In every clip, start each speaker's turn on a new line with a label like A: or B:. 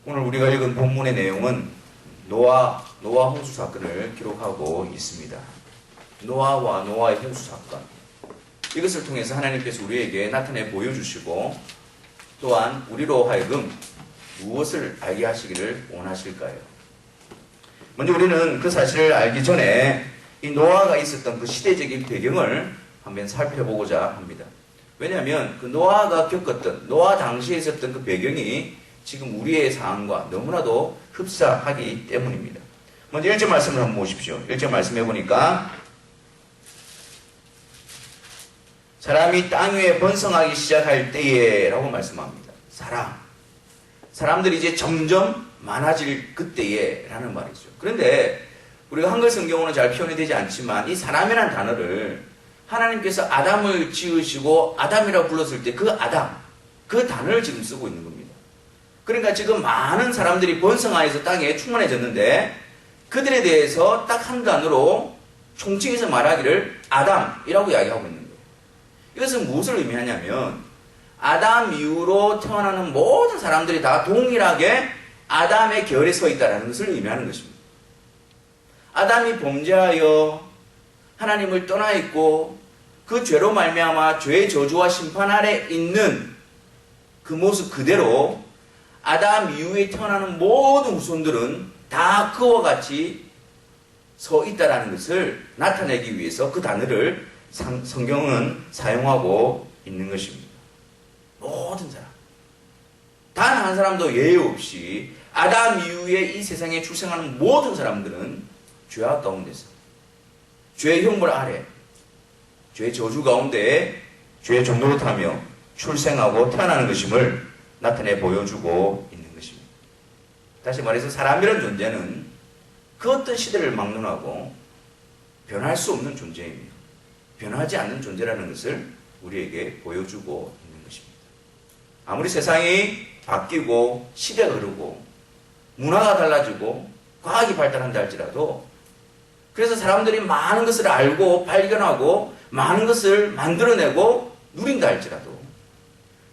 A: 오늘 우리가 읽은 본문의 내용은 노아 홍수 사건을 기록하고 있습니다. 노아와 노아의 홍수 사건. 이것을 통해서 하나님께서 우리에게 나타내 보여주시고 또한 우리로 하여금 무엇을 알게 하시기를 원하실까요? 먼저 우리는 그 사실을 알기 전에 이 노아가 있었던 그 시대적인 배경을 한번 살펴보고자 합니다. 왜냐하면 그 노아가 겪었던, 노아 당시에 있었던 그 배경이 지금 우리의 상황과 너무나도 흡사하기 때문입니다. 먼저 1절 말씀을 한번 보십시오. 1절 말씀 해보니까 사람이 땅 위에 번성하기 시작할 때에 라고 말씀합니다. 사람들이 이제 점점 많아질 그때에 라는 말이죠. 그런데 우리가 한글 성경으로는 잘 표현이 되지 않지만 이 사람이라는 단어를 하나님께서 아담을 지으시고 아담이라고 불렀을 때 그 아담, 그 단어를 지금 쓰고 있는 겁니다. 그러니까 지금 많은 사람들이 번성하여서 땅에 충만해졌는데 그들에 대해서 딱 한 단어로 총칭해서 말하기를 아담이라고 이야기하고 있는 거예요. 이것은 무엇을 의미하냐면 아담 이후로 태어나는 모든 사람들이 다 동일하게 아담의 결에 서 있다는 것을 의미하는 것입니다. 아담이 범죄하여 하나님을 떠나 있고 그 죄로 말미암아 죄의 저주와 심판 아래 있는 그 모습 그대로 아담 이후에 태어나는 모든 후손들은 다 그와 같이 서 있다는 것을 나타내기 위해서 그 단어를 성경은 사용하고 있는 것입니다. 모든 사람. 단 한 사람도 예외 없이 아담 이후에 이 세상에 출생하는 모든 사람들은 죄악 가운데서 죄의 형벌 아래 죄의 저주 가운데 죄의 종노릇 하며 출생하고 태어나는 것임을 나타내 보여주고 있는 것입니다. 다시 말해서 사람이라는 존재는 그 어떤 시대를 막론하고 변할 수 없는 존재입니다. 변하지 않는 존재라는 것을 우리에게 보여주고 있는 것입니다. 아무리 세상이 바뀌고 시대가 흐르고 문화가 달라지고 과학이 발달한다 할지라도 그래서 사람들이 많은 것을 알고 발견하고 많은 것을 만들어내고 누린다 할지라도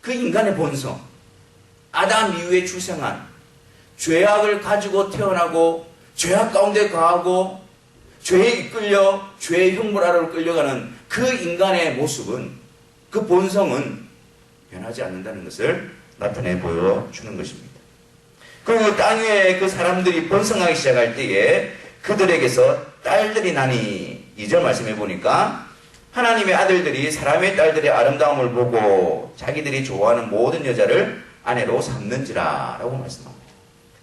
A: 그 인간의 본성, 아담 이후에 출생한 죄악을 가지고 태어나고 죄악 가운데 거하고 죄에 이끌려 죄의 형벌 아래로 끌려가는 그 인간의 모습은 그 본성은 변하지 않는다는 것을 나타내 보여주는 것입니다. 그리고 땅 위에 그 사람들이 번성하기 시작할 때에 그들에게서 딸들이 나니 2절 말씀해 보니까 하나님의 아들들이 사람의 딸들의 아름다움을 보고 자기들이 좋아하는 모든 여자를 아내로 삼는지라 라고 말씀합니다.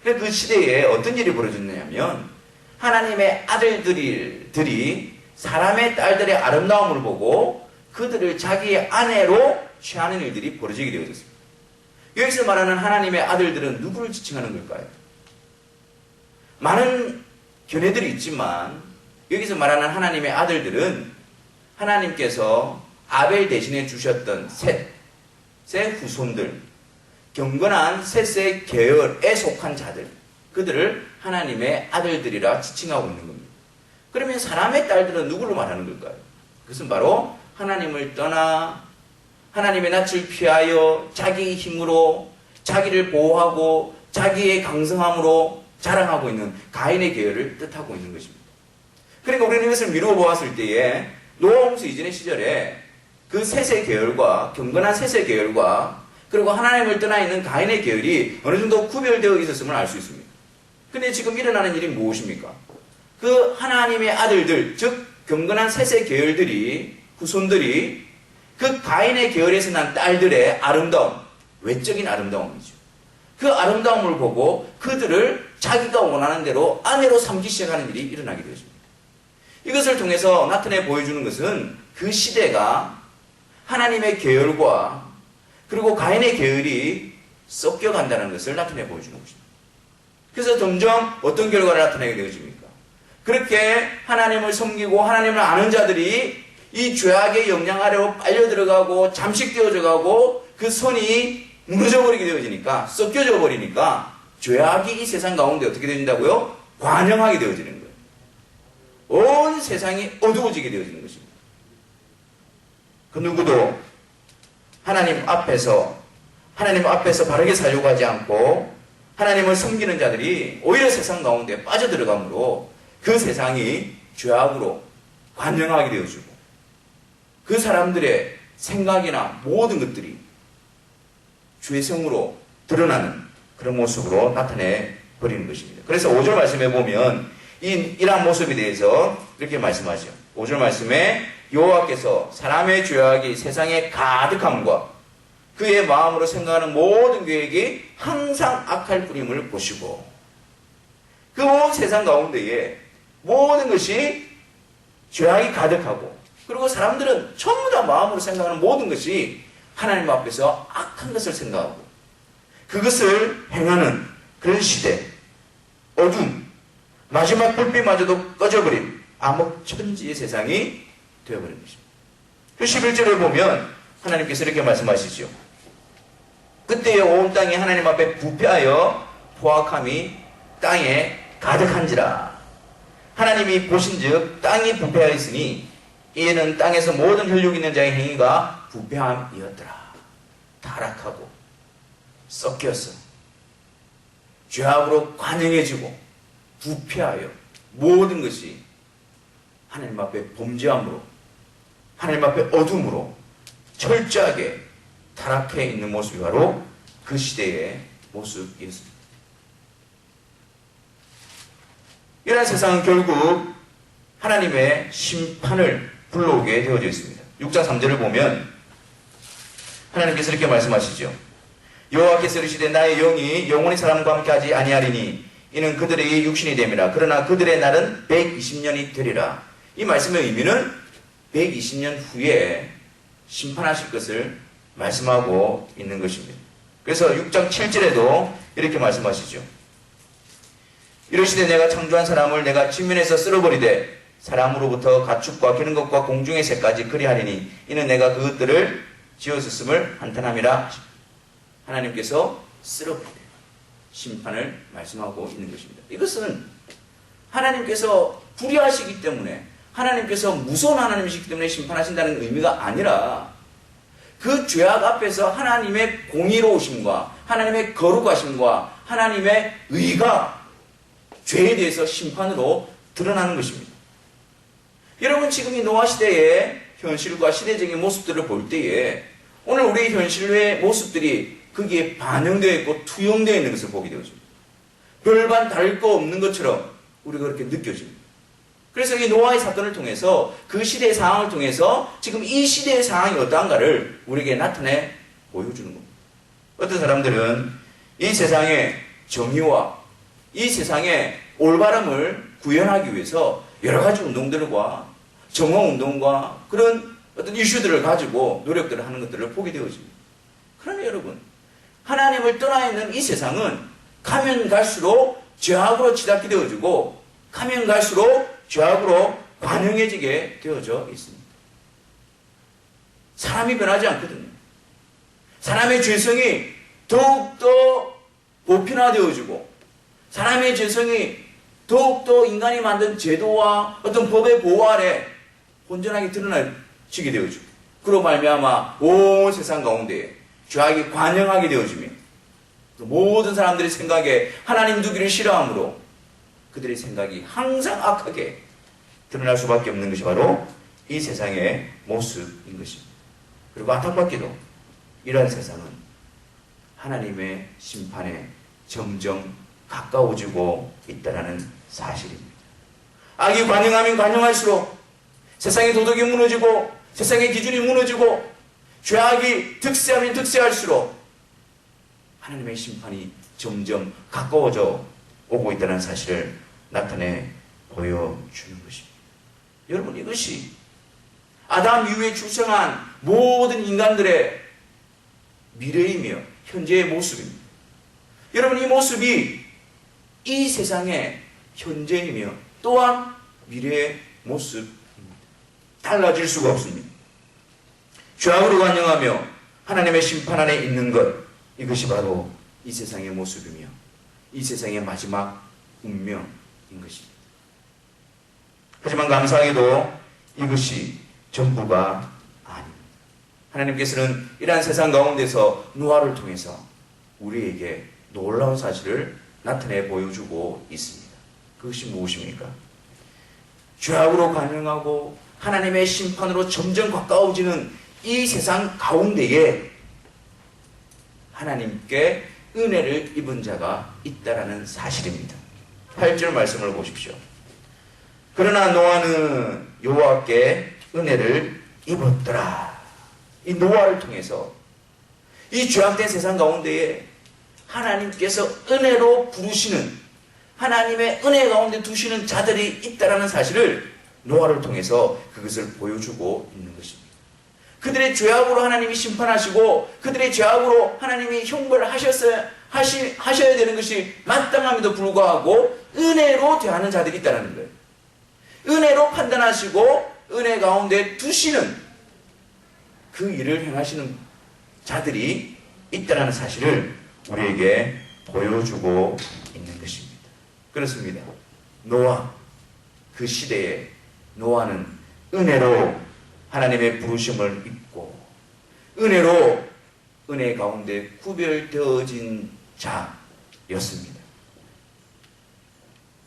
A: 그 시대에 어떤 일이 벌어졌냐면 하나님의 아들들이 사람의 딸들의 아름다움을 보고 그들을 자기의 아내로 취하는 일들이 벌어지게 되어졌습니다. 여기서 말하는 하나님의 아들들은 누구를 지칭하는 걸까요? 많은 견해들이 있지만 여기서 말하는 하나님의 아들들은 하나님께서 아벨 대신에 주셨던 셋의 후손들, 경건한 셋의 계열에 속한 자들, 그들을 하나님의 아들들이라 지칭하고 있는 겁니다. 그러면 사람의 딸들은 누구를 말하는 걸까요? 그것은 바로 하나님을 떠나 하나님의 낯을 피하여 자기의 힘으로 자기를 보호하고 자기의 강성함으로 자랑하고 있는 가인의 계열을 뜻하고 있는 것입니다. 그러니까 우리는 이것을 미루어 보았을 때에 노아 홍수 이전의 시절에 그 셋의 계열과 경건한 셋의 계열과 그리고 하나님을 떠나 있는 가인의 계열이 어느 정도 구별되어 있었음을 알 수 있습니다. 근데 지금 일어나는 일이 무엇입니까? 그 하나님의 아들들, 즉 경건한 셋의 계열들이 후손들이 그 가인의 계열에서 난 딸들의 아름다움, 외적인 아름다움이죠. 그 아름다움을 보고 그들을 자기가 원하는 대로 아내로 삼기 시작하는 일이 일어나게 되었습니다. 이것을 통해서 나타내 보여주는 것은 그 시대가 하나님의 계열과 그리고 가인의 계열이 섞여간다는 것을 나타내 보여주는 것입니다. 그래서 점점 어떤 결과를 나타내게 되어집니까? 그렇게 하나님을 섬기고 하나님을 아는 자들이 이 죄악의 영향 아래로 빨려 들어가고 잠식되어져 가고 그 선이 무너져 버리게 되어지니까 섞여져 버리니까 죄악이 이 세상 가운데 어떻게 되어진다고요? 관영하게 되어지는 거예요. 온 세상이 어두워지게 되어지는 것입니다. 그 누구도 하나님 앞에서 바르게 살려고 하지 않고 하나님을 섬기는 자들이 오히려 세상 가운데 빠져들어가므로 그 세상이 죄악으로 관영하게 되어지고 그 사람들의 생각이나 모든 것들이 죄성으로 드러나는 그런 모습으로 나타내 버리는 것입니다. 그래서 5절 말씀에 보면 이러한 모습에 대해서 이렇게 말씀하죠. 5절 말씀에 여호와께서 사람의 죄악이 세상에 가득함과 그의 마음으로 생각하는 모든 계획이 항상 악할 뿐임을 보시고 그 온 세상 가운데에 모든 것이 죄악이 가득하고 그리고 사람들은 전부 다 마음으로 생각하는 모든 것이 하나님 앞에서 악한 것을 생각하고 그것을 행하는 그런 시대, 어둠, 마지막 불빛마저도 꺼져버린 암흑천지의 세상이 되어버린 것입니다. 그 11절에 보면 하나님께서 이렇게 말씀하시죠. 그때에 온 땅이 하나님 앞에 부패하여 포악함이 땅에 가득한지라. 하나님이 보신즉 땅이 부패하였으니 이에는 땅에서 모든 혈육 있는 자의 행위가 부패함이었더라. 타락하고 썩겼어. 죄악으로 관영해지고 부패하여 모든 것이 하나님 앞에 범죄함으로 하나님 앞에 어둠으로 철저하게 타락해 있는 모습이 바로 그 시대의 모습이었습니다. 이러한 세상은 결국 하나님의 심판을 불러오게 되어져 있습니다. 6장 3절을 보면 하나님께서 이렇게 말씀하시죠. 여호와께서 이르시되 나의 영이 영원히 사람과 함께 하지 아니하리니 이는 그들의 육신이 됨이라. 그러나 그들의 날은 120년이 되리라. 이 말씀의 의미는 120년 후에 심판하실 것을 말씀하고 있는 것입니다. 그래서 6장 7절에도 이렇게 말씀하시죠. 이르시되 내가 창조한 사람을 내가 지면에서 쓸어버리되 사람으로부터 가축과 기는 것과 공중의 새까지 그리하리니 이는 내가 그것들을 지었었음을 한탄함이라. 하나님께서 쓸어버리되 심판을 말씀하고 있는 것입니다. 이것은 하나님께서 불의하시기 때문에 하나님께서 무서운 하나님이시기 때문에 심판하신다는 의미가 아니라 그 죄악 앞에서 하나님의 공의로우심과 하나님의 거룩하심과 하나님의 의가 죄에 대해서 심판으로 드러나는 것입니다. 여러분 지금 이 노아 시대의 현실과 시대적인 모습들을 볼 때에 오늘 우리의 현실의 모습들이 거기에 반영되어 있고 투영되어 있는 것을 보게 되어집니다. 별반 다를 거 없는 것처럼 우리가 그렇게 느껴집니다. 그래서 이 노아의 사건을 통해서 그 시대의 상황을 통해서 지금 이 시대의 상황이 어떠한가를 우리에게 나타내 보여주는 겁니다. 어떤 사람들은 이 세상의 정의와 이 세상의 올바름을 구현하기 위해서 여러 가지 운동들과 정화운동과 그런 어떤 이슈들을 가지고 노력들을 하는 것들을 보게 되어집니다. 그러나 여러분, 하나님을 떠나 있는 이 세상은 가면 갈수록 죄악으로 치닫게 되어지고 가면 갈수록 죄악으로 관영해지게 되어져 있습니다. 사람이 변하지 않거든요. 사람의 죄성이 더욱더 보편화되어지고 사람의 죄성이 더욱더 인간이 만든 제도와 어떤 법의 보호 아래 온전하게 드러나지게 되어지고 그로 말미암아 온 세상 가운데 죄악이 관영하게 되어지며 모든 사람들의 생각에 하나님 두기를 싫어하므로 그들의 생각이 항상 악하게 드러날 수밖에 없는 것이 바로 이 세상의 모습인 것입니다. 그리고 안타깝게도 이러한 세상은 하나님의 심판에 점점 가까워지고 있다는 사실입니다. 악이 관영하면 관영할수록 세상의 도덕이 무너지고 세상의 기준이 무너지고 죄악이 득세하면 득세할수록 하나님의 심판이 점점 가까워져 오고 있다는 사실을 나타내 보여주는 것입니다. 여러분 이것이 아담 이후에 출생한 모든 인간들의 미래이며 현재의 모습입니다. 여러분 이 모습이 이 세상의 현재이며 또한 미래의 모습입니다. 달라질 수가 없습니다. 죄악으로 관영하며 하나님의 심판 안에 있는 것 이것이 바로 이 세상의 모습이며 이 세상의 마지막 운명인 것입니다. 하지만 감사하게도 이것이 전부가 아닙니다. 하나님께서는 이러한 세상 가운데서 노아를 통해서 우리에게 놀라운 사실을 나타내 보여주고 있습니다. 그것이 무엇입니까? 죄악으로 관영하고 하나님의 심판으로 점점 가까워지는 이 세상 가운데에 하나님께 은혜를 입은 자가 있다라는 사실입니다. 8절 말씀을 보십시오. 그러나 노아는 여호와께 은혜를 입었더라. 이 노아를 통해서 이 죄악된 세상 가운데에 하나님께서 은혜로 부르시는, 하나님의 은혜 가운데 두시는 자들이 있다라는 사실을 노아를 통해서 그것을 보여주고 있는 것입니다. 그들의 죄악으로 하나님이 심판하시고 그들의 죄악으로 하나님이 형벌하셔야 되는 것이 마땅함에도 불구하고 은혜로 대하는 자들이 있다는 거예요. 은혜로 판단하시고 은혜 가운데 두시는 그 일을 행하시는 자들이 있다는 사실을 우리에게 보여주고 있는 것입니다. 그렇습니다. 노아, 그 시대에 노아는 은혜로 하나님의 부르심을 입고 은혜로 은혜 가운데 구별되어진 자였습니다.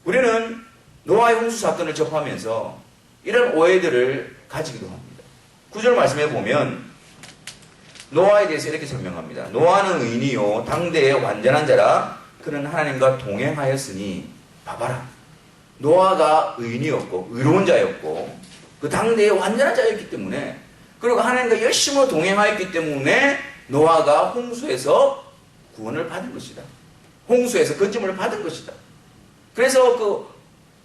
A: 우리는 노아의 홍수 사건을 접하면서 이런 오해들을 가지기도 합니다. 9절 말씀에 보면 노아에 대해서 이렇게 설명합니다. 노아는 의인이요 당대의 완전한 자라. 그는 하나님과 동행하였으니. 봐봐라. 노아가 의인이었고 의로운 자였고 그 당대의 완전한 자였기 때문에, 그리고 하나님과 열심으로 동행하였기 때문에 노아가 홍수에서 구원을 받은 것이다. 홍수에서 건짐을 받은 것이다. 그래서 그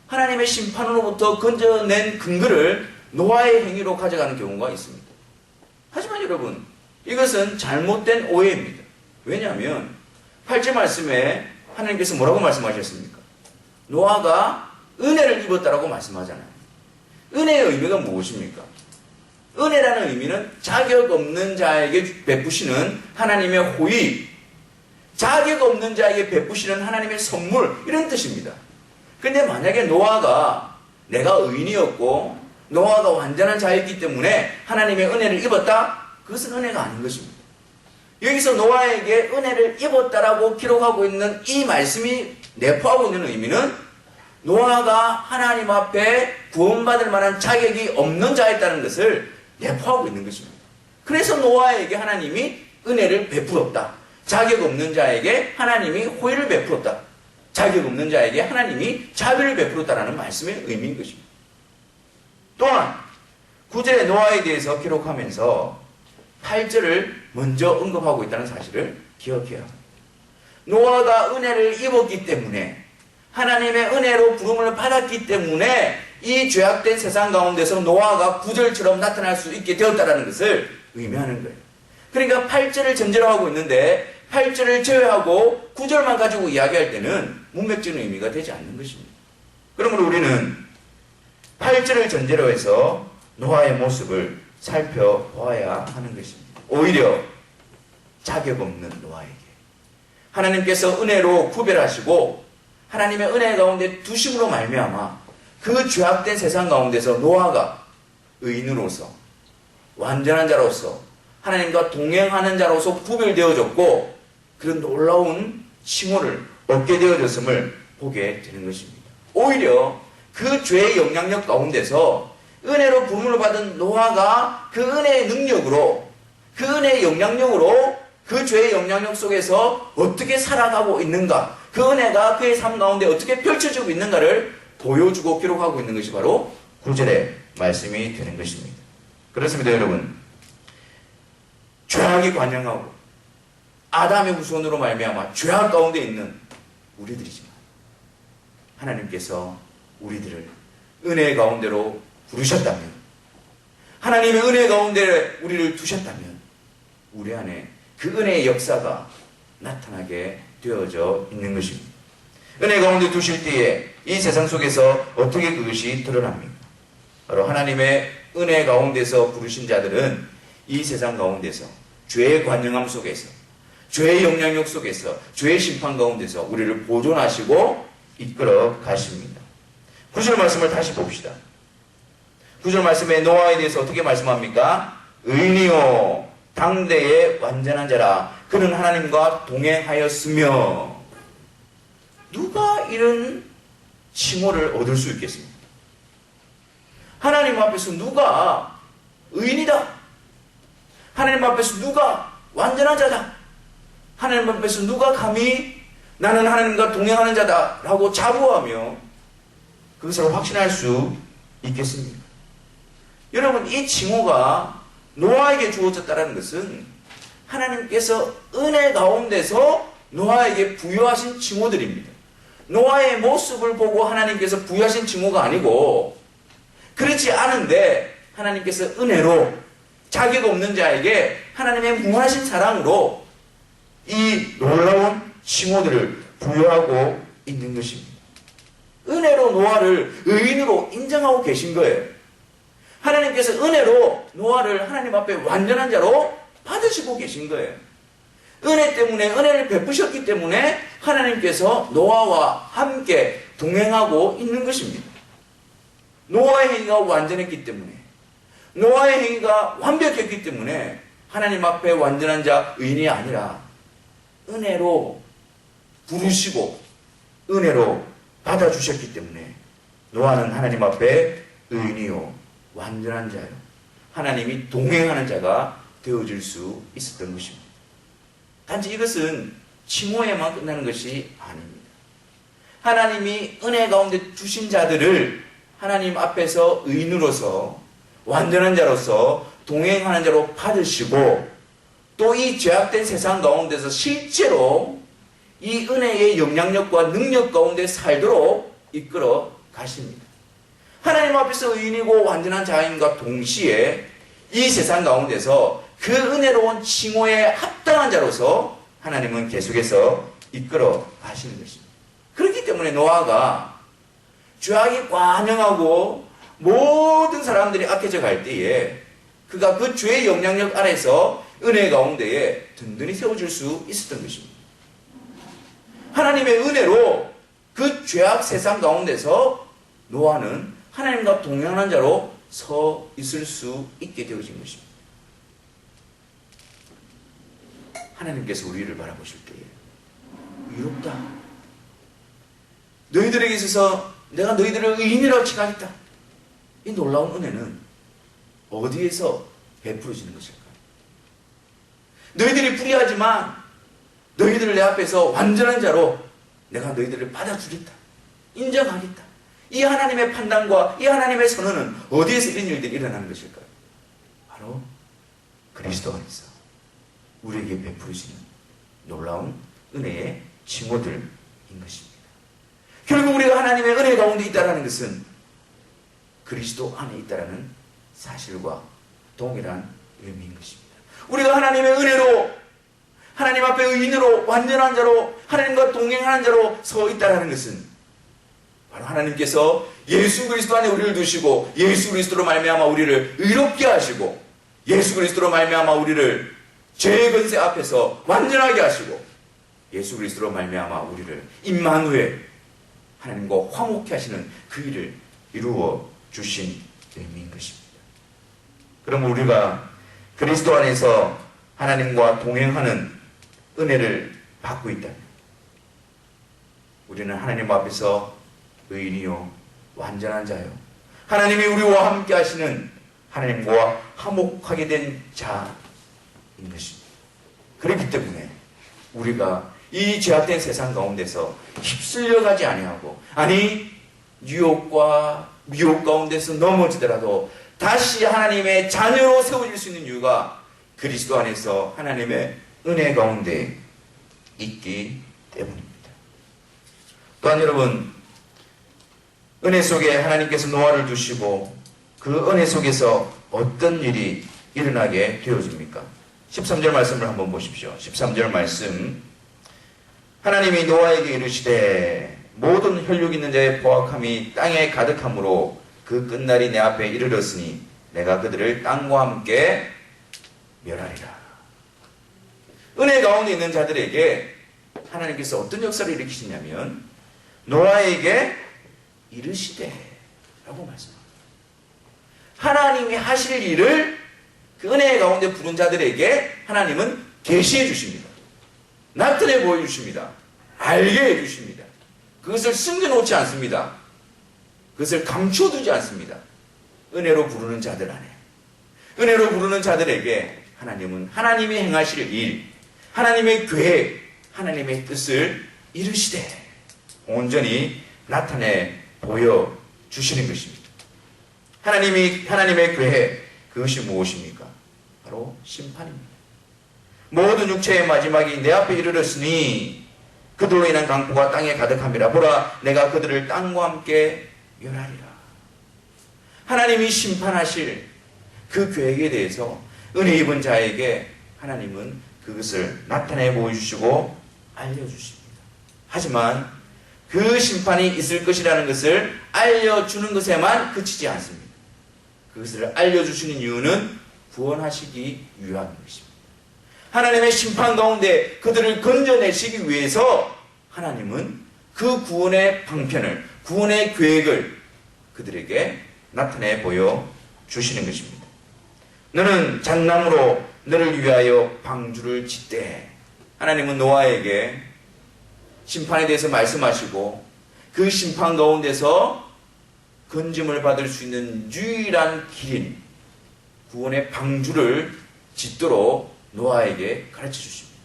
A: 하나님의 심판으로부터 건져낸 근거를 노아의 행위로 가져가는 경우가 있습니다. 하지만 여러분, 이것은 잘못된 오해입니다. 왜냐하면 8절 말씀에 하나님께서 뭐라고 말씀하셨습니까? 노아가 은혜를 입었다라고 말씀하잖아요. 은혜의 의미가 무엇입니까? 은혜라는 의미는 자격 없는 자에게 베푸시는 하나님의 호의, 자격 없는 자에게 베푸시는 하나님의 선물, 이런 뜻입니다. 근데 만약에 노아가 내가 의인이었고 노아가 완전한 자였기 때문에 하나님의 은혜를 입었다? 그것은 은혜가 아닌 것입니다. 여기서 노아에게 은혜를 입었다라고 기록하고 있는 이 말씀이 내포하고 있는 의미는 노아가 하나님 앞에 구원받을 만한 자격이 없는 자였다는 것을 내포하고 있는 것입니다. 그래서 노아에게 하나님이 은혜를 베풀었다. 자격 없는 자에게 하나님이 호의를 베풀었다. 자격 없는 자에게 하나님이 자비를 베풀었다라는 말씀의 의미인 것입니다. 또한 9절에 노아에 대해서 기록하면서 8절을 먼저 언급하고 있다는 사실을 기억해야 합니다. 노아가 은혜를 입었기 때문에, 하나님의 은혜로 부름을 받았기 때문에 이 죄악된 세상 가운데서 노아가 9절처럼 나타날 수 있게 되었다는 것을 의미하는 거예요. 그러니까 8절을 전제로 하고 있는데 8절을 제외하고 9절만 가지고 이야기할 때는 문맥적인 의미가 되지 않는 것입니다. 그러므로 우리는 8절을 전제로 해서 노아의 모습을 살펴보아야 하는 것입니다. 오히려 자격 없는 노아에게 하나님께서 은혜로 구별하시고 하나님의 은혜 가운데 두심으로 말미암아 그 죄악된 세상 가운데서 노아가 의인으로서 완전한 자로서 하나님과 동행하는 자로서 구별되어졌고 그런 놀라운 칭호를 얻게 되어졌음을 보게 되는 것입니다. 오히려 그 죄의 영향력 가운데서 은혜로 부름을 받은 노아가 그 은혜의 능력으로, 그 은혜의 영향력으로 그 죄의 영향력 속에서 어떻게 살아가고 있는가, 그 은혜가 그의 삶 가운데 어떻게 펼쳐지고 있는가를 보여주고 기록하고 있는 것이 바로 9절의 말씀이 되는 것입니다. 그렇습니다, 여러분. 죄악이 관영하고 아담의 후손으로 말미암아 죄악 가운데 있는 우리들이지만 하나님께서 우리들을 은혜 가운데로 부르셨다면, 하나님의 은혜 가운데 우리를 두셨다면 우리 안에 그 은혜의 역사가 나타나게 되어져 있는 것입니다. 은혜 가운데 두실 때에 이 세상 속에서 어떻게 그것이 드러납니까? 바로 하나님의 은혜 가운데서 부르신 자들은 이 세상 가운데서 죄의 관영함 속에서, 죄의 영향력 속에서, 죄의 심판 가운데서 우리를 보존하시고 이끌어 가십니다. 9절 말씀을 다시 봅시다. 9절 말씀에 노아에 대해서 어떻게 말씀합니까? 의인이요 당대의 완전한 자라. 그는 하나님과 동행하였으며. 누가 이런 칭호를 얻을 수 있겠습니까? 하나님 앞에서 누가 의인이다, 하나님 앞에서 누가 완전한 자다, 하나님 앞에서 누가 감히 나는 하나님과 동행하는 자다 라고 자부하며 그것을 확신할 수 있겠습니까? 여러분, 이 칭호가 노아에게 주어졌다는 것은 하나님께서 은혜 가운데서 노아에게 부여하신 칭호들입니다. 노아의 모습을 보고 하나님께서 부여하신 칭호가 아니고, 그렇지 않은데 하나님께서 은혜로 자격 없는 자에게 하나님의 무한하신 사랑으로 이 놀라운 칭호들을 부여하고 있는 것입니다. 은혜로 노아를 의인으로 인정하고 계신 거예요. 하나님께서 은혜로 노아를 하나님 앞에 완전한 자로 받으시고 계신 거예요. 은혜 때문에, 은혜를 베푸셨기 때문에 하나님께서 노아와 함께 동행하고 있는 것입니다. 노아의 행위가 완전했기 때문에, 노아의 행위가 완벽했기 때문에 하나님 앞에 완전한 자, 의인이 아니라 은혜로 부르시고 은혜로 받아주셨기 때문에 노아는 하나님 앞에 의인이요 완전한 자요, 하나님이 동행하는 자가 되어질 수 있었던 것입니다. 단지 이것은 칭호에만 끝나는 것이 아닙니다. 하나님이 은혜 가운데 두신 자들을 하나님 앞에서 의인으로서 완전한 자로서 동행하는 자로 받으시고, 또 이 죄악된 세상 가운데서 실제로 이 은혜의 영향력과 능력 가운데 살도록 이끌어 가십니다. 하나님 앞에서 의인이고 완전한 자임과 동시에 이 세상 가운데서 그 은혜로운 칭호에 합당한 자로서 하나님은 계속해서 이끌어 가시는 것입니다. 그렇기 때문에 노아가 죄악이 관영하고 모든 사람들이 악해져 갈 때에 그가 그 죄의 영향력 아래서 은혜 가운데에 든든히 세워질 수 있었던 것입니다. 하나님의 은혜로 그 죄악 세상 가운데서 노아는 하나님과 동행하는 자로 서 있을 수 있게 되어진 것입니다. 하나님께서 우리를 바라보실 때에 의롭다, 너희들에게 있어서 내가 너희들을 의인이라고 칭하겠다, 이 놀라운 은혜는 어디에서 베풀어지는 것일까? 너희들이 불의하지만 너희들을 내 앞에서 완전한 자로 내가 너희들을 받아주겠다, 인정하겠다, 이 하나님의 판단과 이 하나님의 선언은 어디에서 이런 일들이 일어나는 것일까요? 바로 그리스도 안에서 우리에게 베풀으시는 놀라운 은혜의 칭호들인 것입니다. 결국 우리가 하나님의 은혜 가운데 있다는 것은 그리스도 안에 있다는 사실과 동일한 의미인 것입니다. 우리가 하나님의 은혜로, 하나님 앞에 의인으로 완전한 자로 하나님과 동행하는 자로 서 있다는 것은 바로 하나님께서 예수 그리스도 안에 우리를 두시고 예수 그리스도로 말미암아 우리를 의롭게 하시고 예수 그리스도로 말미암아 우리를 죄의 권세 앞에서 완전하게 하시고 예수 그리스도로 말미암아 우리를 임마누엘, 하나님과 화목케 하시는 그 일을 이루어 주신 의미인 것입니다. 그럼 우리가 그리스도 안에서 하나님과 동행하는 은혜를 받고 있다면 우리는 하나님 앞에서 의인이요 완전한 자요, 하나님이 우리와 함께 하시는 하나님과 화목하게 된 자인 것입니다. 그렇기 때문에 우리가 이 죄악된 세상 가운데서 휩쓸려가지 아니하고, 아니 유혹과 미혹 가운데서 넘어지더라도 다시 하나님의 자녀로 세워질 수 있는 이유가 그리스도 안에서 하나님의 은혜 가운데 있기 때문입니다. 또한 여러분, 은혜 속에 하나님께서 노아를 두시고 그 은혜 속에서 어떤 일이 일어나게 되어집니까? 13절 말씀을 한번 보십시오. 13절 말씀, 하나님이 노아에게 이르시되 모든 혈육 있는 자의 포악함이 땅에 가득함으로 그 끝날이 내 앞에 이르렀으니 내가 그들을 땅과 함께 멸하리라. 은혜 가운데 있는 자들에게 하나님께서 어떤 역사를 일으키시냐면 노아에게 이르시되 라고 말씀합니다. 하나님이 하실 일을 그 은혜 가운데 부른 자들에게 하나님은 계시해 주십니다. 나타내 보여주십니다. 알게 해주십니다. 그것을 숨겨놓지 않습니다. 그것을 감춰두지 않습니다. 은혜로 부르는 자들 안에, 은혜로 부르는 자들에게 하나님은 하나님이 행하실 일, 하나님의 계획, 하나님의 뜻을 이루시되 온전히 나타내 보여주시는 것입니다. 하나님의 계획, 그것이 무엇입니까? 바로 심판입니다. 모든 육체의 마지막이 내 앞에 이르렀으니 그들로 인한 강포가 땅에 가득함이라. 보라, 내가 그들을 땅과 함께 멸하리라. 하나님이 심판하실 그 계획에 대해서 은혜 입은 자에게 하나님은 그것을 나타내 보여주시고 알려주십니다. 하지만 그 심판이 있을 것이라는 것을 알려주는 것에만 그치지 않습니다. 그것을 알려주시는 이유는 구원하시기 위함인 것입니다. 하나님의 심판 가운데 그들을 건져내시기 위해서 하나님은 그 구원의 방편을, 구원의 계획을 그들에게 나타내 보여주시는 것입니다. 너는 잣나무로 너를 위하여 방주를 짓되. 하나님은 노아에게 심판에 대해서 말씀하시고 그 심판 가운데서 건짐을 받을 수 있는 유일한 길인 구원의 방주를 짓도록 노아에게 가르쳐 주십니다.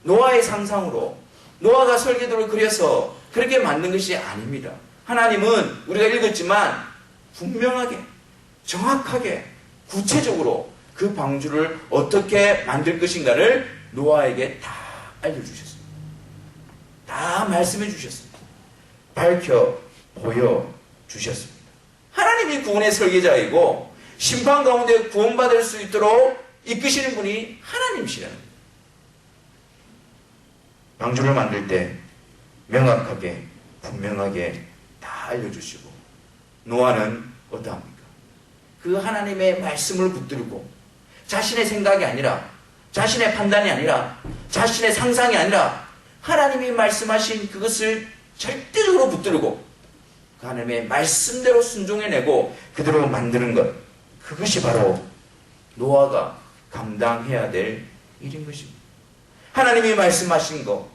A: 노아의 상상으로, 노아가 설계도를 그려서 그렇게 만든 것이 아닙니다. 하나님은 우리가 읽었지만 분명하게, 정확하게, 구체적으로 그 방주를 어떻게 만들 것인가를 노아에게 다 알려주셨습니다. 다 말씀해 주셨습니다. 밝혀 보여주셨습니다. 하나님이 구원의 설계자이고 심판 가운데 구원받을 수 있도록 이끄시는 분이 하나님이시라는 거예요. 방주를 만들 때 명확하게, 분명하게 다 알려주시고 노아는 어떠합니까? 그 하나님의 말씀을 붙들고 자신의 생각이 아니라, 자신의 판단이 아니라, 자신의 상상이 아니라 하나님이 말씀하신 그것을 절대적으로 붙들고 그 하나님의 말씀대로 순종해내고 그대로 만드는 것, 그것이 바로 노아가 감당해야 될 일인 것입니다. 하나님이 말씀하신 것,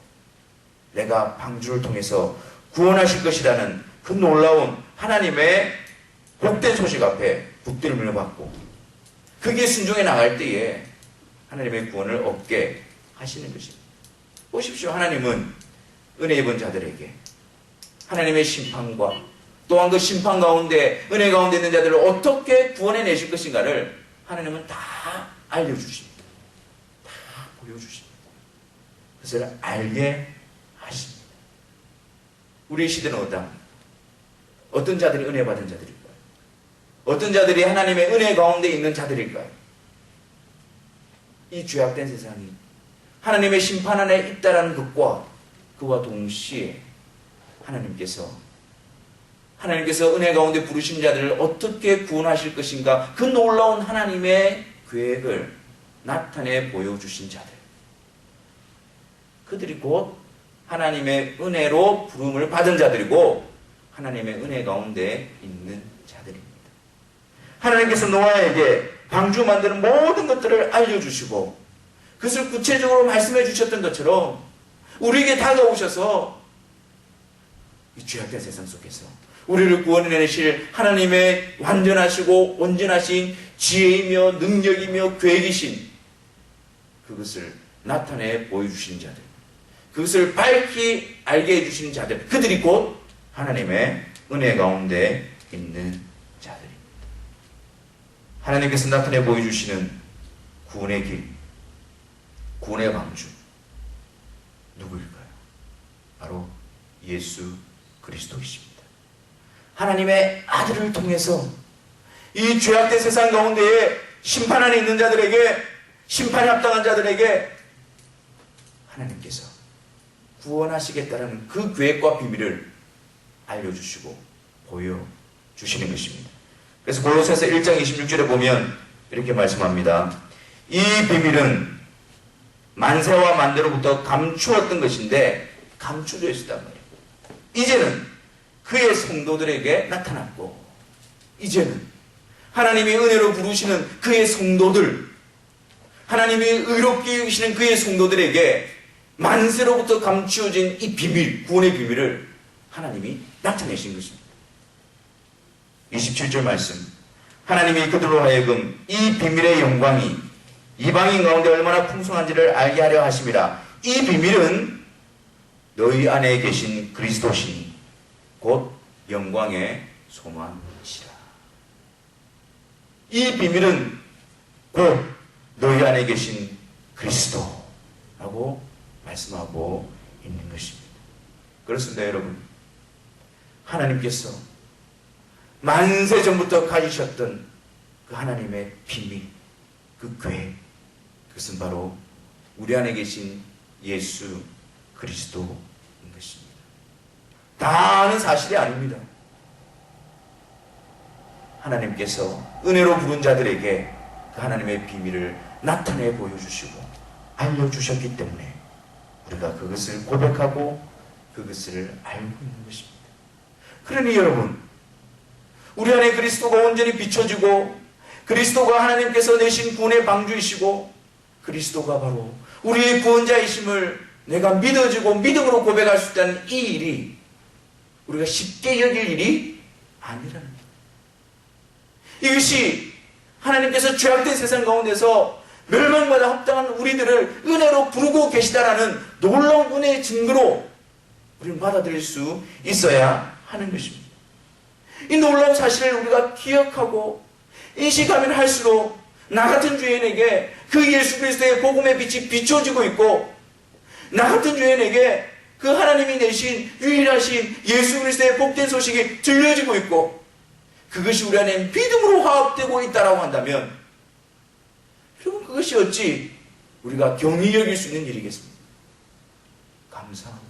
A: 내가 방주를 통해서 구원하실 것이라는 그 놀라운 하나님의 복된 소식 앞에 붙들림을 받고 그게 순종해 나갈 때에 하나님의 구원을 얻게 하시는 것입니다. 보십시오. 하나님은 은혜 입은 자들에게 하나님의 심판과 또한 그 심판 가운데, 은혜 가운데 있는 자들을 어떻게 구원해 내실 것인가를 하나님은 다 알려주십니다. 다 보여주십니다. 그것을 알게 하십니다. 우리 시대는 어떠합니까? 어떤 자들이 은혜 받은 자들일까요? 어떤 자들이 하나님의 은혜 가운데 있는 자들일까요? 이 죄악된 세상이 하나님의 심판 안에 있다라는 것과 그와 동시에 하나님께서 은혜 가운데 부르신 자들을 어떻게 구원하실 것인가, 그 놀라운 하나님의 계획을 나타내 보여주신 자들, 그들이 곧 하나님의 은혜로 부름을 받은 자들이고 하나님의 은혜 가운데 있는 자들입니다. 하나님께서 노아에게 방주 만드는 모든 것들을 알려주시고 그것을 구체적으로 말씀해 주셨던 것처럼 우리에게 다가오셔서 이 죄악된 세상 속에서 우리를 구원해내실 하나님의 완전하시고 온전하신 지혜이며 능력이며 계획이신 그것을 나타내 보여주시는 자들, 그것을 밝히 알게 해주시는 자들, 그들이 곧 하나님의 은혜 가운데 있는 자들입니다. 하나님께서 나타내 보여주시는 구원의 길, 구원의 방주, 누구일까요? 바로 예수 그리스도이십니다. 하나님의 아들을 통해서 이 죄악된 세상 가운데에 심판 안에 있는 자들에게, 심판에 합당한 자들에게 하나님께서 구원하시겠다는 그 계획과 비밀을 알려주시고 보여주시는 것입니다. 그래서 골로새서 1장 26절에 보면 이렇게 말씀합니다. 이 비밀은 만세와 만대로부터 감추었던 것인데 감추져 있었단 말이에요. 이제는 그의 성도들에게 나타났고, 이제는 하나님이 은혜로 부르시는 그의 성도들, 하나님이 의롭게 여기시는 그의 성도들에게 만세로부터 감추어진 이 비밀, 구원의 비밀을 하나님이 나타내신 것입니다. 27절 말씀. 하나님이 그들로 하여금 이 비밀의 영광이 이방인 가운데 얼마나 풍성한지를 알게 하려 하심이라. 이 비밀은 너희 안에 계신 그리스도시니 곧 영광의 소망이시라. 이 비밀은 곧 너희 안에 계신 그리스도라고 말씀하고 있는 것입니다. 그렇습니다, 여러분. 하나님께서 만세 전부터 가지셨던 그 하나님의 비밀, 그 계획, 그것은 바로 우리 안에 계신 예수 그리스도인 것입니다. 다 아는 사실이 아닙니다. 하나님께서 은혜로 부른 자들에게 그 하나님의 비밀을 나타내 보여주시고 알려주셨기 때문에 우리가 그것을 고백하고 그것을 알고 있는 것입니다. 그러니 여러분, 우리 안에 그리스도가 온전히 비춰지고 그리스도가 하나님께서 내신 구원의 방주이시고 그리스도가 바로 우리의 구원자이심을 내가 믿어지고 믿음으로 고백할 수 있다는 이 일이 우리가 쉽게 여길 일이 아니라는 거예요. 이것이 하나님께서 죄악된 세상 가운데서 멸망받아 합당한 우리들을 은혜로 부르고 계시다라는 놀라운 은혜의 증거로 우리는 받아들일 수 있어야 하는 것입니다. 이 놀라운 사실을 우리가 기억하고 인식하면 할수록 나 같은 죄인에게 그 예수 그리스도의 복음의 빛이 비춰지고 있고 나 같은 죄인에게 그 하나님이 내신 유일하신 예수 그리스도의 복된 소식이 들려지고 있고 그것이 우리 안에 믿음으로 화합되고 있다라고 한다면 여러분, 그것이 어찌 우리가 경히 여길 수 있는 일이겠습니까? 감사하고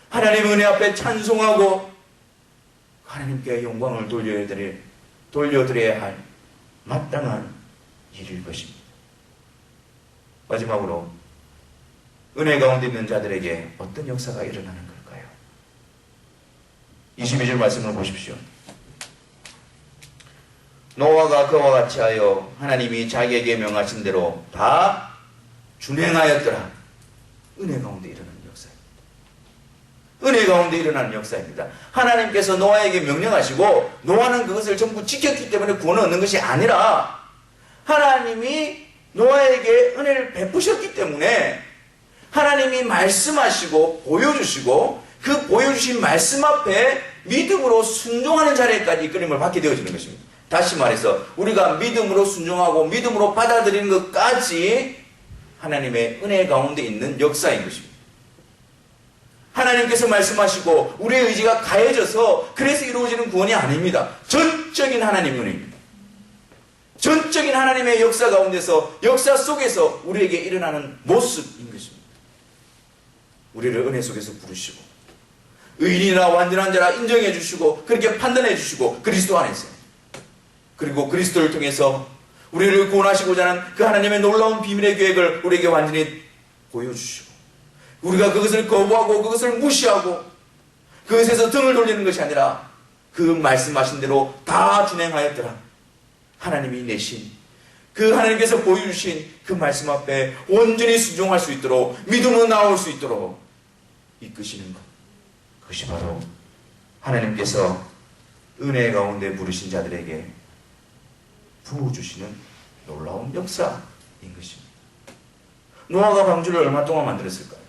A: 하나님의 은혜 앞에 찬송하고 하나님께 영광을 돌려드려야 할 마땅한 일일 것입니다. 마지막으로 은혜 가운데 있는 자들에게 어떤 역사가 일어나는 걸까요? 22절 말씀을 보십시오. 노아가 그와 같이 하여 하나님이 자기에게 명하신 대로 다 준행하였더라. 은혜 가운데 일어나는 역사입니다. 은혜 가운데 일어나는 역사입니다. 하나님께서 노아에게 명령하시고 노아는 그것을 전부 지켰기 때문에 구원을 얻는 것이 아니라 하나님이 노아에게 은혜를 베푸셨기 때문에 하나님이 말씀하시고 보여주시고 그 보여주신 말씀 앞에 믿음으로 순종하는 자리까지 이끌림을 받게 되어지는 것입니다. 다시 말해서 우리가 믿음으로 순종하고 믿음으로 받아들이는 것까지 하나님의 은혜 가운데 있는 역사인 것입니다. 하나님께서 말씀하시고 우리의 의지가 가해져서 그래서 이루어지는 구원이 아닙니다. 전적인 하나님의 은혜입니다. 전적인 하나님의 역사 가운데서 역사 속에서 우리에게 일어나는 모습인 것입니다. 우리를 은혜 속에서 부르시고 의인이나 완전한 자라 인정해 주시고 그렇게 판단해 주시고 그리스도 안에서 그리고 그리스도를 통해서 우리를 구원하시고자 하는 그 하나님의 놀라운 비밀의 계획을 우리에게 완전히 보여주시고 우리가 그것을 거부하고 그것을 무시하고 그것에서 등을 돌리는 것이 아니라 그 말씀하신 대로 다 준행하였더라. 하나님이 내신 그 하나님께서 보여주신 그 말씀 앞에 온전히 순종할 수 있도록 믿음으로 나올 수 있도록 이끄시는 것, 그것이 바로 하나님께서 은혜 가운데 부르신 자들에게 부어주시는 놀라운 역사인 것입니다. 노아가 방주를 얼마 동안 만들었을까요?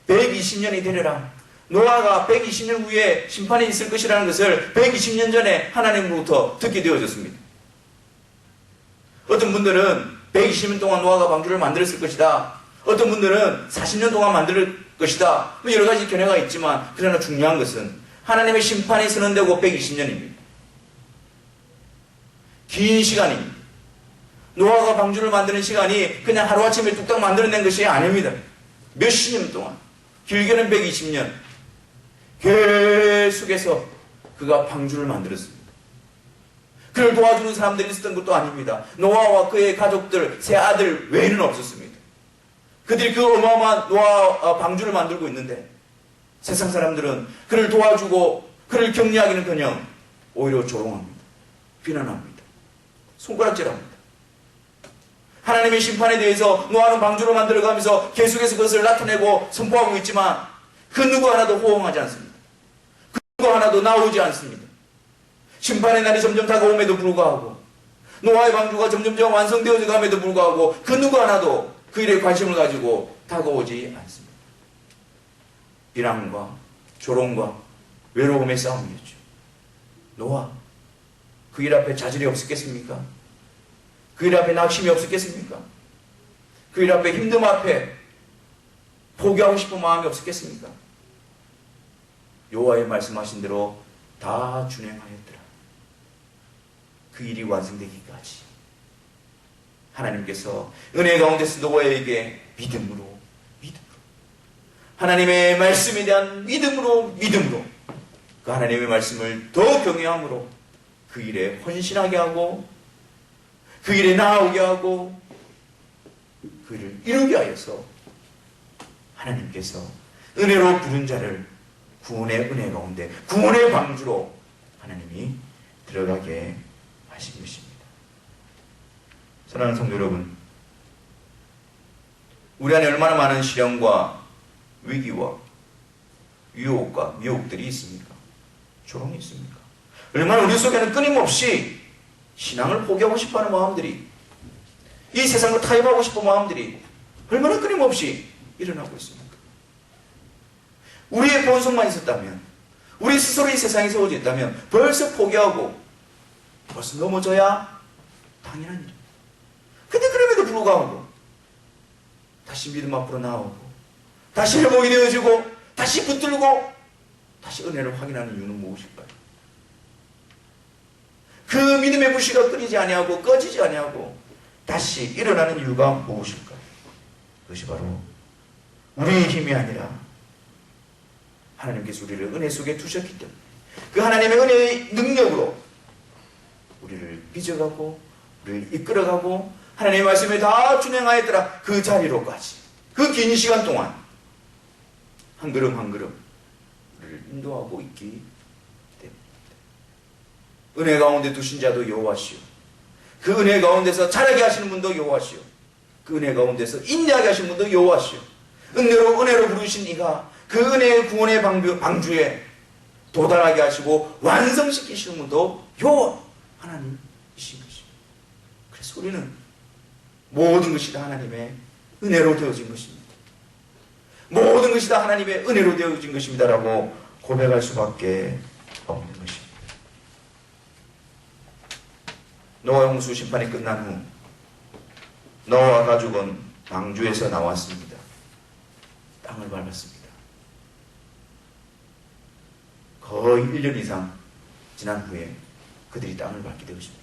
A: 120년이 되려라. 노아가 120년 후에 심판이 있을 것이라는 것을 120년 전에 하나님으로부터 듣게 되어졌습니다. 어떤 분들은 120년 동안 노아가 방주를 만들었을 것이다. 어떤 분들은 40년 동안 만들 것이다. 여러 가지 견해가 있지만 그러나 중요한 것은 하나님의 심판이 선언되고 120년입니다. 긴 시간입니다. 노아가 방주를 만드는 시간이 그냥 하루아침에 뚝딱 만들어낸 것이 아닙니다. 몇십 년 동안, 길게는 120년 계속해서 그가 방주를 만들었습니다. 그를 도와주는 사람들이 있었던 것도 아닙니다. 노아와 그의 가족들, 세 아들 외에는 없었습니다. 그들이 그 어마어마한 노아 방주를 만들고 있는데 세상 사람들은 그를 도와주고 그를 격려하기는커녕 오히려 조롱합니다. 비난합니다. 손가락질합니다. 하나님의 심판에 대해서 노아는 방주로 만들어가면서 계속해서 그것을 나타내고 선포하고 있지만 그 누구 하나도 호응하지 않습니다. 그 누구 하나도 나오지 않습니다. 심판의 날이 점점 다가옴에도 불구하고 노아의 방주가 점점점 완성되어져 감에도 불구하고 그 누구 하나도 그 일에 관심을 가지고 다가오지 않습니다. 비난과 조롱과 외로움의 싸움이었죠. 노아, 그 일 앞에 자질이 없었겠습니까? 그 일 앞에 낙심이 없었겠습니까? 그 일 앞에 힘듦 앞에 포기하고 싶은 마음이 없었겠습니까? 여호와의 말씀하신 대로 다 준행하였더라. 그 일이 완성되기까지 하나님께서 은혜 가운데서 노아에게 믿음으로 하나님의 말씀에 대한 믿음으로 그 하나님의 말씀을 더 경외함으로 그 일에 헌신하게 하고 그 일에 나아오게 하고 그 일을 이루게 하여서 하나님께서 은혜로 부른 자를 구원의 은혜 가운데 구원의 방주로 하나님이 들어가게 하신 것입니다. 사랑하는 성도 여러분, 우리 안에 얼마나 많은 시련과 위기와 유혹과 미혹들이 있습니까? 조롱이 있습니까? 얼마나 우리 속에는 끊임없이 신앙을 포기하고 싶어하는 마음들이, 이 세상을 타협하고 싶은 마음들이 얼마나 끊임없이 일어나고 있습니까? 우리의 본성만 있었다면, 우리 스스로 이 세상에 세워졌다면 벌써 포기하고 벌써 넘어져야 당연한 일입니다. 근데 그럼에도 불구하고 다시 믿음 앞으로 나오고 다시 회복이 되어지고 다시 붙들고 다시 은혜를 확인하는 이유는 무엇일까요? 그 믿음의 불씨가 끊이지 아니하고 꺼지지 아니하고 다시 일어나는 이유가 무엇일까요? 그것이 바로 우리의 힘이 아니라 하나님께서 우리를 은혜 속에 두셨기 때문에 그 하나님의 은혜의 능력으로 우리를 빚어가고 우리를 이끌어가고 하나님의 말씀에 다 준행하였더라. 그 자리로까지 그 긴 시간 동안 한 걸음 한 걸음 우리를 인도하고 있기 때문입니다. 은혜 가운데 두신 자도 여호와시오. 그 은혜 가운데서 자라게 하시는 분도 여호와시오. 그 은혜 가운데서 인내하게 하시는 분도 여호와시오. 은혜로 부르신 이가 그 은혜의 구원의 방주에 도달하게 하시고 완성시키시는 분도 여호와 하나님이신 것입니다. 그래서 우리는 모든 것이 다 하나님의 은혜로 되어진 것입니다. 모든 것이 다 하나님의 은혜로 되어진 것입니다라고 고백할 수밖에 없는 것입니다. 노아 홍수 심판이 끝난 후 노아와 가족은 방주에서 나왔습니다. 땅을 밟았습니다. 거의 1년 이상 지난 후에 그들이 땅을 밟게 되었습니다.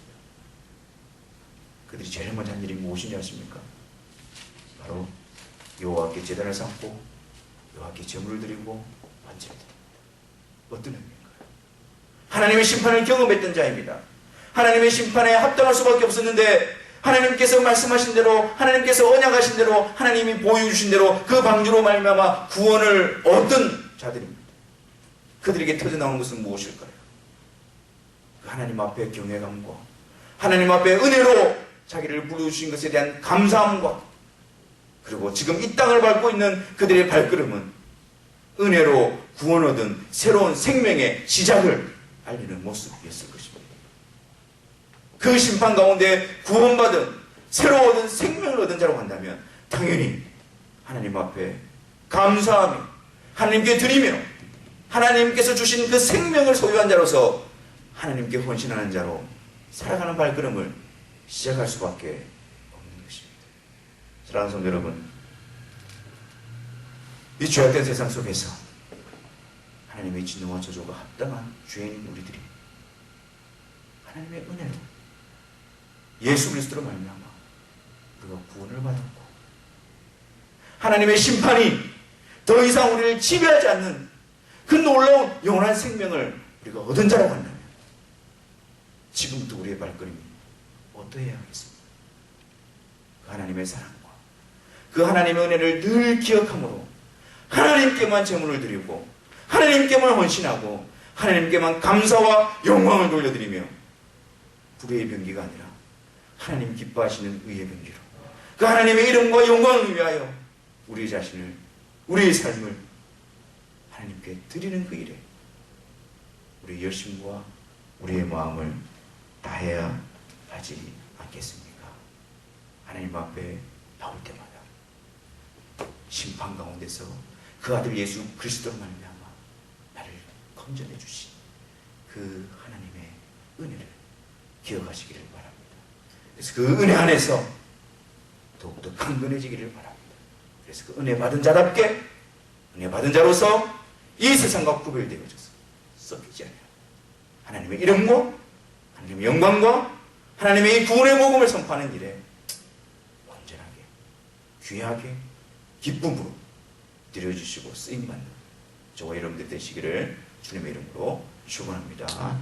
A: 그들이 제일 먼저 한 일이 무엇인지 아십니까? 바로 여호와께 제단을 삼고 여호와께 제물을 드리고 반제를 드립니다. 어떤 의미인가요? 하나님의 심판을 경험했던 자입니다. 하나님의 심판에 합당할 수밖에 없었는데 하나님께서 말씀하신 대로 하나님께서 언약하신 대로 하나님이 보여주신 대로 그 방주로 말미암아 구원을 얻은 자들입니다. 그들에게 터져나온 것은 무엇일까요? 하나님 앞에 경외감과 하나님 앞에 은혜로 자기를 부르신 것에 대한 감사함과 그리고 지금 이 땅을 밟고 있는 그들의 발걸음은 은혜로 구원 얻은 새로운 생명의 시작을 알리는 모습이었을 것입니다. 그 심판 가운데 구원받은 새로 얻은 생명을 얻은 자로 간다면 당연히 하나님 앞에 감사하며 하나님께 드리며 하나님께서 주신 그 생명을 소유한 자로서 하나님께 헌신하는 자로 살아가는 발걸음을 시작할 수밖에 없는 것입니다. 사랑하는 성도 여러분, 이 죄악된 세상 속에서 하나님의 진노와 저주가 합당한 죄인인 우리들이 하나님의 은혜로 예수 그리스도로 말미암아 우리가 구원을 받았고 하나님의 심판이 더 이상 우리를 지배하지 않는 그 놀라운 영원한 생명을 우리가 얻은 자라고 한다면 지금부터 우리의 발걸음이 어떠해야 하겠습니까? 그 하나님의 사랑과 그 하나님의 은혜를 늘 기억함으로 하나님께만 제물을 드리고 하나님께만 헌신하고 하나님께만 감사와 영광을 돌려드리며 불의의 병기가 아니라 하나님 기뻐하시는 의의 병기로 그 하나님의 이름과 영광을 위하여 우리 자신을, 우리의 삶을 하나님께 드리는 그 일에 우리의 열심과 우리의 마음을 다해야 하지 않겠습니까? 하나님 앞에 나올 때마다 심판 가운데서 그 아들 예수 그리스도로 말미암아 나를 건져내 주신 그 하나님의 은혜를 기억하시기를 바랍니다. 그래서 그 은혜 안에서 더욱더 강건해지기를 바랍니다. 그래서 그 은혜 받은 자답게, 은혜 받은 자로서 이 세상과 구별되어져서 썩이지 않아요. 하나님의 이름과 하나님의 영광과 하나님의 이 구원의 복음을 선포하는 일에 온전하게, 귀하게, 기쁨으로 드려주시고 쓰임받는 저와 여러분들 되시기를 주님의 이름으로 축원합니다.